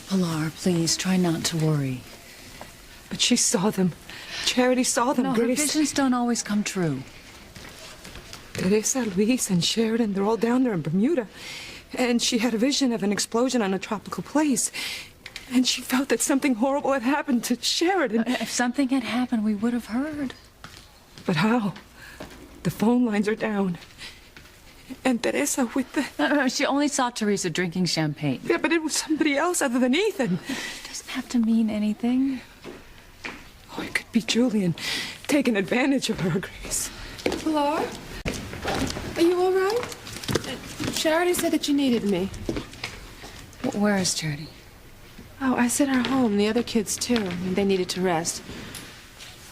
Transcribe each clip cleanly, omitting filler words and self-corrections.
Pilar, please, try not to worry. But she saw them. Charity saw them, No, Grace. her visions don't always come true. Teresa, Luis, and Sheridan, they're all down there in Bermuda. And she had a vision of an explosion on a tropical place. And she felt that something horrible had happened to Sheridan. If something had happened, we would have heard. But how? The phone lines are down. And Teresa with the... No, she only saw Teresa drinking champagne. Yeah, but it was somebody else other than Ethan. It doesn't have to mean anything. Oh, it could be Julian taking advantage of her, Grace. Pilar? Are you all right? Charity said that you needed me. Where is Charity? Oh, I sent her home. The other kids, too. They needed to rest.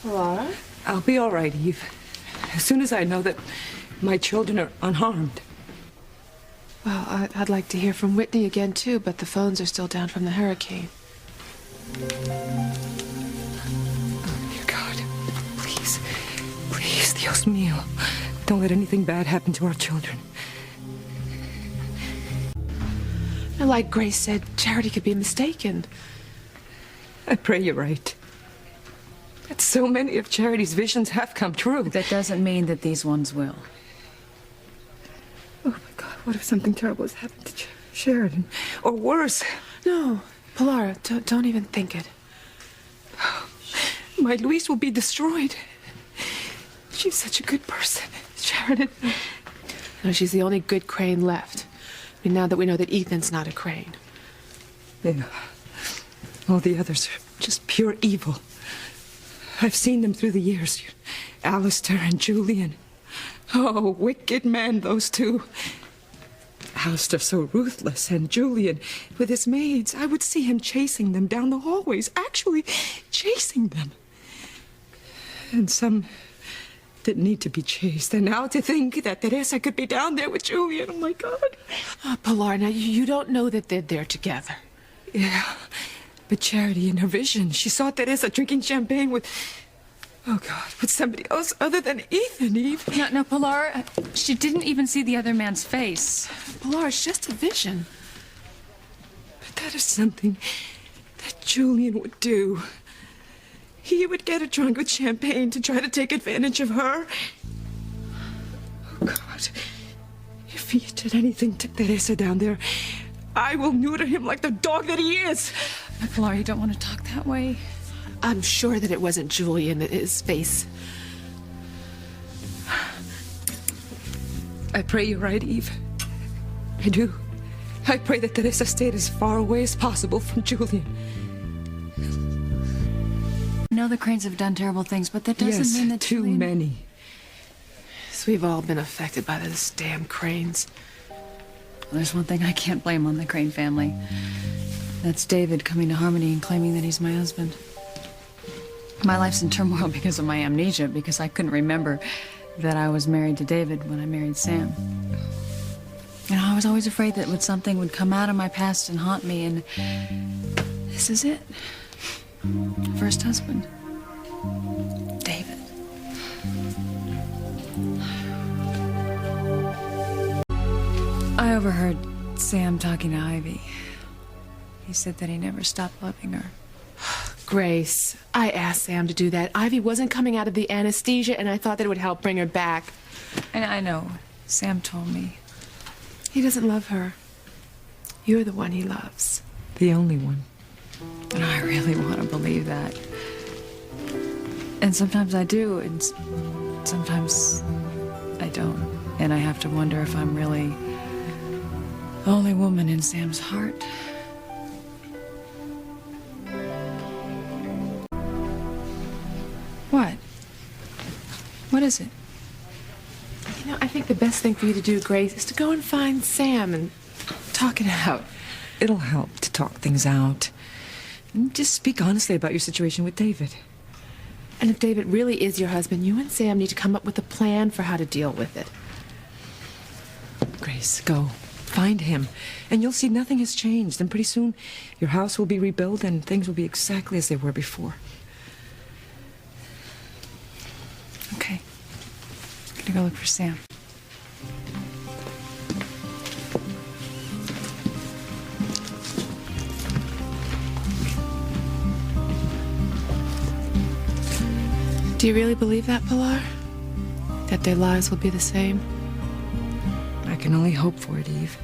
Pilar? I'll be all right, Eve. As soon as I know that my children are unharmed. Well, I'd like to hear from Whitney again, too, but the phones are still down from the hurricane. Oh, dear God. Please. Please, Dios mío. Don't let anything bad happen to our children. Now, like Grace said, Charity could be mistaken. I pray you're right. That so many of Charity's visions have come true. That doesn't mean that these ones will. Oh, my God. What if something terrible has happened to Sheridan? Or worse. No, Pilar, don't even think it. My Luis will be destroyed. She's such a good person, Sheridan. No, she's the only good Crane left. I mean, now that we know that Ethan's not a Crane. Yeah. All the others are just pure evil. I've seen them through the years. Alistair and Julian. Oh, wicked men, those two. Alistair so ruthless, and Julian with his maids. I would see him chasing them down the hallways, actually chasing them. And some didn't need to be chased. And now to think that Teresa could be down there with Julian. Oh, my God. Oh, Pilar, now you don't know that they're there together. Yeah, but Charity in her vision, she saw Teresa drinking champagne with... Oh, God, with somebody else other than Ethan, Eve. No, Pilar, she didn't even see the other man's face. Pilar, it's just a vision. But that is something that Julian would do. He would get her drunk with champagne to try to take advantage of her. Oh, God. If he did anything to Teresa down there, I will neuter him like the dog that he is. Pilar, you don't want to talk that way. I'm sure that it wasn't Julian, his face. I pray you're right, Eve. I do. I pray that Teresa stayed as far away as possible from Julian. I know the Cranes have done terrible things, but that doesn't mean that too Julian... many. So we've all been affected by those damn Cranes. There's one thing I can't blame on the Crane family. That's David coming to Harmony and claiming that he's my husband. My life's in turmoil because of my amnesia, because I couldn't remember that I was married to David when I married Sam. You know, I was always afraid that something would come out of my past and haunt me, and this is it. First husband, David. I overheard Sam talking to Ivy. He said that he never stopped loving her. Grace, I asked Sam to do that. Ivy wasn't coming out of the anesthesia, and I thought that it would help bring her back. And I know. Sam told me. He doesn't love her. You're the one he loves. The only one. And I really want to believe that. And sometimes I do, and sometimes I don't. And I have to wonder if I'm really the only woman in Sam's heart. What? What is it? You know, I think the best thing for you to do, Grace, is to go and find Sam and talk it out. It'll help to talk things out. And just speak honestly about your situation with David. And if David really is your husband, you and Sam need to come up with a plan for how to deal with it. Grace, go. Find him. And you'll see nothing has changed. And pretty soon, your house will be rebuilt and things will be exactly as they were before. Okay. I'm gonna go look for Sam. Do you really believe that, Pilar? That their lives will be the same? I can only hope for it, Eve.